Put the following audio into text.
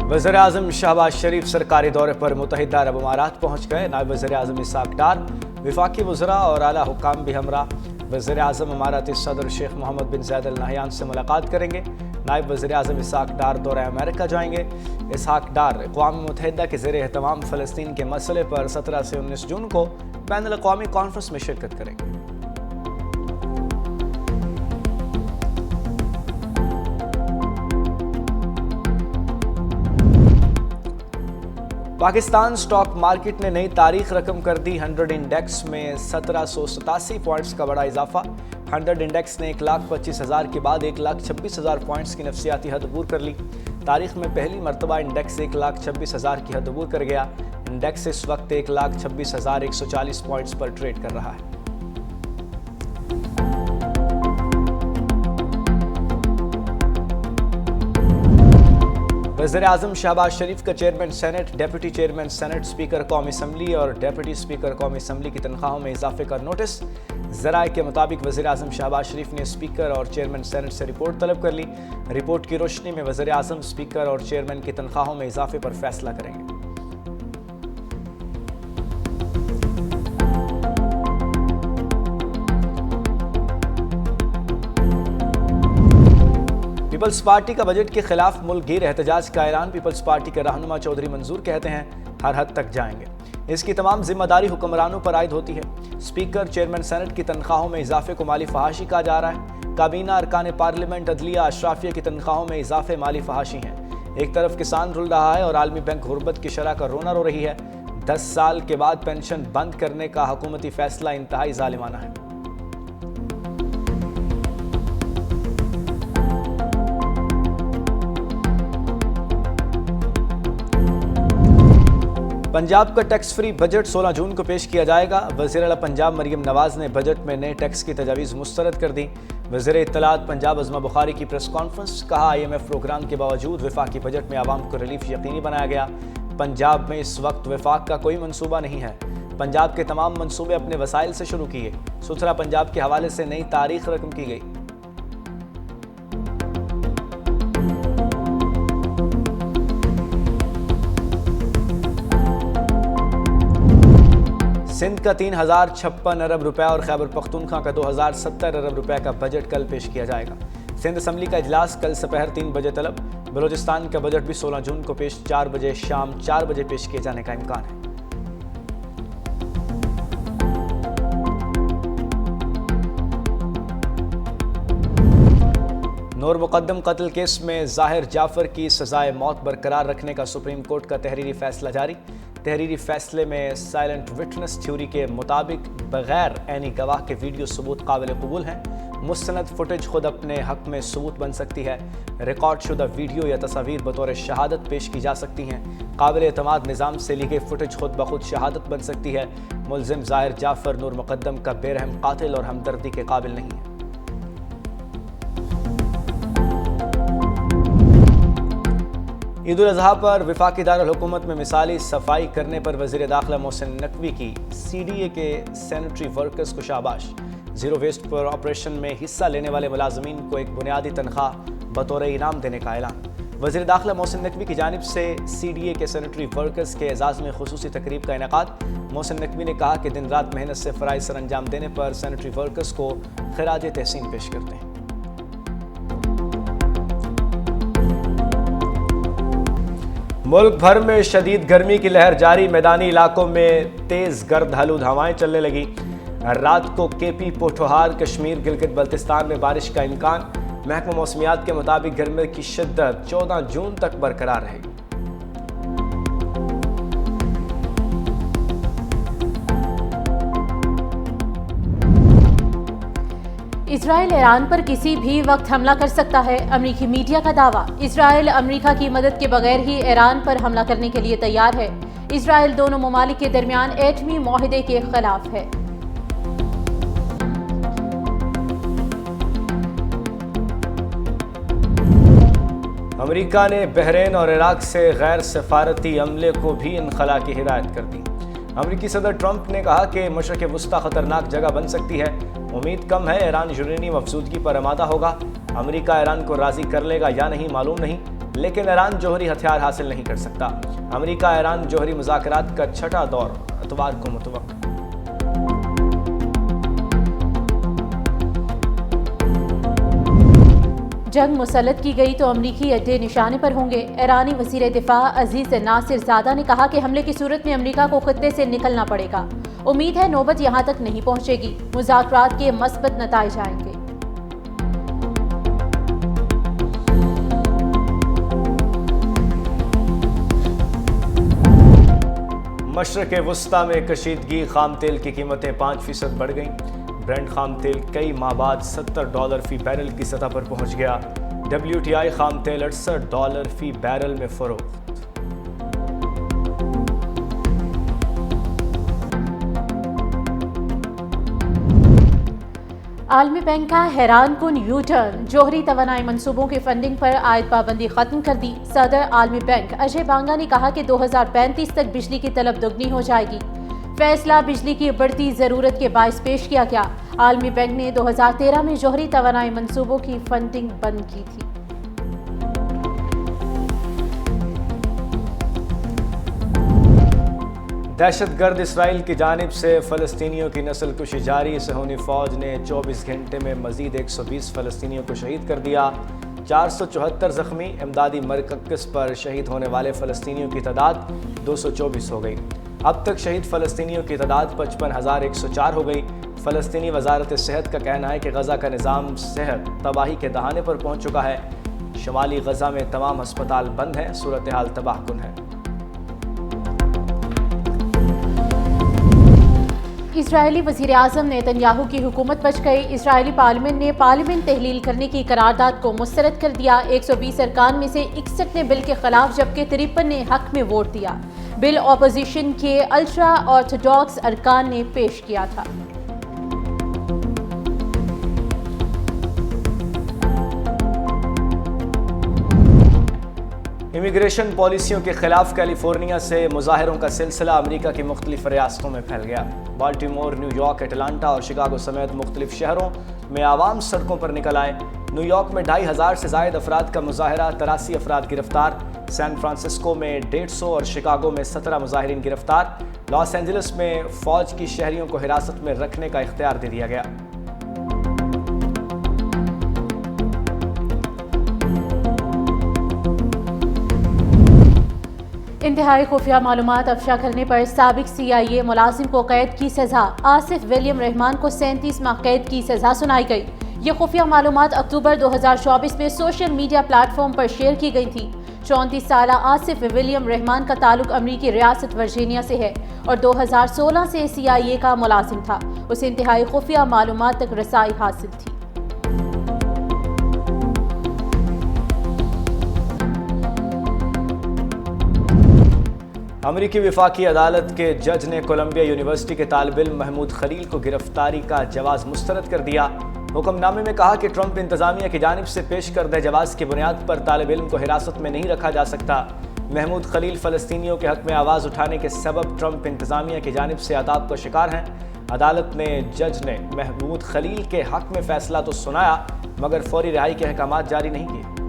वज़ीर आज़म शहबाज शरीफ सरकारी दौरे पर मुत्तहिदा अरब अमारात पहुँच गए। नायब वज़ीर आज़म इसाक डार, वफाकी वज़रा और आला हुक्काम भी हमरा वज़ीर आज़म अमाराती सदर शेख मोहम्मद बिन ज़ायद अल नहयान से मुलाकात करेंगे। नायब वज़ीर आज़म इसाक डार दौरे अमेरिका जाएंगे। इसाक डार अक़वाम मुत्तहिदा के ज़ेर एहतमाम फ़लस्तीन के मसले पर 17 से 19 जून को बैनुल अक़वामी कॉन्फ्रेंस में शिरकत करेंगे। पाकिस्तान स्टॉक मार्केट ने नई तारीख रकम कर दी। 100 इंडेक्स में 1787 पॉइंट्स का बड़ा इजाफा। 100 इंडेक्स ने 1,25,000 के बाद 1,26,000 पॉइंट्स की नफसियाती हद अबूर कर ली। तारीख में पहली मरतबा इंडेक्स 1,26,000 की हद अबूर कर गया। इंडेक्स इस वक्त 1,26,140 पॉइंट्स पर ट्रेड कर रहा है। वज़ीर आज़म शहबाज शरीफ का chairman senate, deputy chairman senate, speaker कौमी असम्बली और डेप्यूटी स्पीकर कौमी असम्बली की तनख्वाहों में इजाफे का नोटिस। ज़राए के मुताबिक वज़ीर आज़म शहबाज शरीफ ने स्पीकर और चेयरमैन सेनेट से रिपोर्ट तलब कर ली। रिपोर्ट की रोशनी में वज़ीर आज़म स्पीकर और चेयरमैन की तनख्वाहों में इजाफे पर फैसला करेंगे। पीपल्स पार्टी का बजट के खिलाफ मुल्कगीर एहतजाज का ऐलान। पीपल्स पार्टी के रहनुमा चौधरी मंजूर कहते हैं हर हद तक जाएंगे। इसकी तमाम जिम्मेदारी हुक्मरानों पर आयद होती है। स्पीकर चेयरमैन सेनेट की तनख्वाहों में इजाफे को माली फहाशी कहा जा रहा है। काबीना, अरकान पार्लियामेंट, अदलिया, अशराफिया की तनख्वाहों में इजाफे माली फहाशी हैं। एक तरफ किसान रुल रहा है और आलमी बैंक गुर्बत की शरह का रोना रो रही है। 10 साल के बाद पेंशन बंद करने का हुकूमती फैसला इंतहाई जालिमाना है। पंजाब का टैक्स फ्री बजट 16 जून को पेश किया जाएगा। वज़ीर आला पंजाब मरियम नवाज ने बजट में नए टैक्स की तजावीज़ मुस्तरद कर दी। वज़ीर इत्तलात पंजाब अज़मा बुखारी की प्रेस कॉन्फ्रेंस। कहा, IMF प्रोग्राम के बावजूद वफाकी बजट में आवाम को रिलीफ यकीनी बनाया गया। पंजाब में इस वक्त वफाक का कोई मनसूबा नहीं है। पंजाब के तमाम मनसूबे अपने वसाइल से शुरू किए। सुथरा पंजाब के हवाले से नई तारीख रकम की गई। सिंध का 3,056 अरब रुपए और खैबर पख्तूनख्वा का 2,070 अरब रुपए का बजट कल पेश किया जाएगा। सिंध असम्बली का इजलास कल दोपहर 3 बजे तलब। बलूचिस्तान का बजट भी 16 जून को पेश 4 बजे शाम 4 बजे पेश किए जाने का इम्कान है। नूर मुकद्दम कत्ल केस में ज़ाहिर जाफर की सजाए मौत बरकरार रखने का सुप्रीम कोर्ट का तहरीरी फैसला जारी। तहरीरी फैसले में साइलेंट विटनेस थ्योरी के मुताबिक बगैर ऐनी गवाह के वीडियो सबूत काबिल कबूल हैं। मुस्तनद फुटेज खुद अपने हक में सबूत बन सकती है। रिकॉर्ड शुदा वीडियो या तस्वीर बतौर शहादत पेश की जा सकती हैं। काबिल एतमाद निज़ाम से ली गई फुटेज खुद बखुद शहादत बन सकती है। मुलजिम ज़ाहिर जाफर नूर मुकद्दम का बेरहम कातिल और हमदर्दी के काबिल नहीं है। ईद उल अज़हा पर वफाकी दारुल हुकूमत में मिसाली सफाई करने पर वज़ीर दाखिला मोहसिन नकवी की CDA के सैनिटरी वर्कर्स को शाबाश। ज़ीरो वेस्ट पर ऑपरेशन में हिस्सा लेने वाले मुलाजमीन को एक बुनियादी तनख्वाह बतौर इनाम देने का ऐलान। वज़ीर दाखिला मोहसिन नकवी की जानिब से CDA के सैनिटरी वर्कर्स के एजाज़ में खुसूसी तकरीब का इनेकाद। मोहसिन नकवी ने कहा कि दिन रात मेहनत से फ़राइज़ सर अंजाम देने पर सैनिटरी वर्कर्स को खिराज तहसीन पेश करते हैं। मुल्क भर में शदीद गर्मी की लहर जारी। मैदानी इलाकों में तेज़ गर्द आलूद हवाएं चलने लगी। रात को KP, पोठोहार, कश्मीर, गिलगित बल्तिस्तान में बारिश का इम्कान। महकमा मौसमियात के मुताबिक गर्मी की शिद्दत 14 जून तक बरकरार रहेगी। इजराइल ईरान पर किसी भी वक्त हमला कर सकता है। अमेरिकी मीडिया का दावा। इजराइल अमेरिका की मदद के बगैर ही ईरान पर हमला करने के लिए तैयार है। इजराइल दोनों ममालिक के दरमियान एटमी मुआहदे के खिलाफ है। अमेरिका ने बहरीन और इराक से गैर सफारती अमले को भी इनखला की हिदायत कर दी। अमेरिकी सदर ट्रंप ने कहा कि मशरक़ वुस्ता खतरनाक जगह बन सकती है। उम्मीद कम है ईरान यूरेनियम अफजूदगी पर आमादा होगा। अमेरिका ईरान को राज़ी कर लेगा या नहीं मालूम नहीं, لیکن ایران جوہری ہتھیار حاصل نہیں کر سکتا۔ امریکہ ایران جوہری مذاکرات کا چھٹا دور اتوار کو متوقع۔ جنگ مسلط کی گئی تو امریکی اڈے نشانے پر ہوں گے۔ ایرانی وزیر دفاع عزیز ناصر زادہ نے کہا کہ حملے کی صورت میں امریکہ کو خطے سے نکلنا پڑے گا۔ امید ہے نوبت یہاں تک نہیں پہنچے گی، مذاکرات کے مثبت نتائج آئیں گے۔ مشرق وسطی میں کشیدگی، خام تیل کی قیمتیں 5% بڑھ گئیں۔ برنٹ خام تیل کئی ماہ بعد $70 فی بیرل کی سطح پر پہنچ گیا۔ WTI خام تیل $68 فی بیرل میں فروخت۔ عالمی بینک کا حیران کن یو ٹرن، جوہری توانائی منصوبوں کی فنڈنگ پر عائد پابندی ختم کر دی۔ صدر عالمی بینک اجے بانگا نے کہا کہ 2035 تک بجلی کی طلب دگنی ہو جائے گی۔ فیصلہ بجلی کی بڑھتی ضرورت کے باعث پیش کیا گیا۔ عالمی بینک نے 2013 میں جوہری توانائی منصوبوں کی فنڈنگ بند کی تھی۔ دہشت گرد اسرائیل کی جانب سے فلسطینیوں کی نسل کشی جاری۔ صہیونی فوج نے 24 گھنٹے میں مزید 120 فلسطینیوں کو شہید کر دیا۔ 474 زخمی۔ امدادی مرکز پر شہید ہونے والے فلسطینیوں کی تعداد 224 ہو گئی۔ اب تک شہید فلسطینیوں کی تعداد 55,104 ہو گئی۔ فلسطینی وزارت صحت کا کہنا ہے کہ غزہ کا نظام صحت تباہی کے دہانے پر پہنچ چکا ہے۔ شمالی غزہ میں تمام ہسپتال بند ہیں، صورتحال تباہ کن ہے۔ اسرائیلی وزیر اعظم نیتن یاہو کی حکومت بچ گئی۔ اسرائیلی پارلیمنٹ نے پارلیمنٹ تحلیل کرنے کی قرارداد کو مسترد کر دیا۔ 120 ارکان میں سے 61 نے بل کے خلاف جبکہ 53 نے حق میں ووٹ دیا۔ بل اپوزیشن کے الٹرا آرتھوڈاکس ارکان نے پیش کیا تھا۔ امیگریشن پالیسیوں کے خلاف کیلیفورنیا سے مظاہروں کا سلسلہ امریکہ کی مختلف ریاستوں میں پھیل گیا۔ بالٹیمور، نیو یارک، اٹلانٹا اور شکاگو سمیت مختلف شہروں میں عوام سڑکوں پر نکل آئے۔ نیو یارک میں 2,500 سے زائد افراد کا مظاہرہ، 83 افراد گرفتار۔ سان فرانسسکو میں 150 اور شکاگو میں 17 مظاہرین گرفتار۔ لاس اینجلس میں فوج کی شہریوں کو حراست میں رکھنے کا اختیار دے دیا گیا۔ انتہائی خفیہ معلومات افشا کرنے پر سابق CIA ملازم کو قید کی سزا۔ آصف ولیم رحمان کو 37 ماہ قید کی سزا سنائی گئی۔ یہ خفیہ معلومات اکتوبر 2024 میں سوشل میڈیا پلیٹ فارم پر شیئر کی گئی تھی۔ 34 سالہ آصف ولیم رحمان کا تعلق امریکی ریاست ورجینیا سے ہے اور 2016 سے CIA کا ملازم تھا۔ اسے انتہائی خفیہ معلومات تک رسائی حاصل تھی۔ امریکی وفاقی عدالت کے جج نے کولمبیا یونیورسٹی کے طالب علم محمود خلیل کو گرفتاری کا جواز مسترد کر دیا۔ حکم نامے میں کہا کہ ٹرمپ انتظامیہ کی جانب سے پیش کردہ جواز کی بنیاد پر طالب علم کو حراست میں نہیں رکھا جا سکتا۔ محمود خلیل فلسطینیوں کے حق میں آواز اٹھانے کے سبب ٹرمپ انتظامیہ کی جانب سے عذاب کا شکار ہیں۔ عدالت نے جج نے محمود خلیل کے حق میں فیصلہ تو سنایا مگر فوری رہائی کے احکامات جاری نہیں کیے۔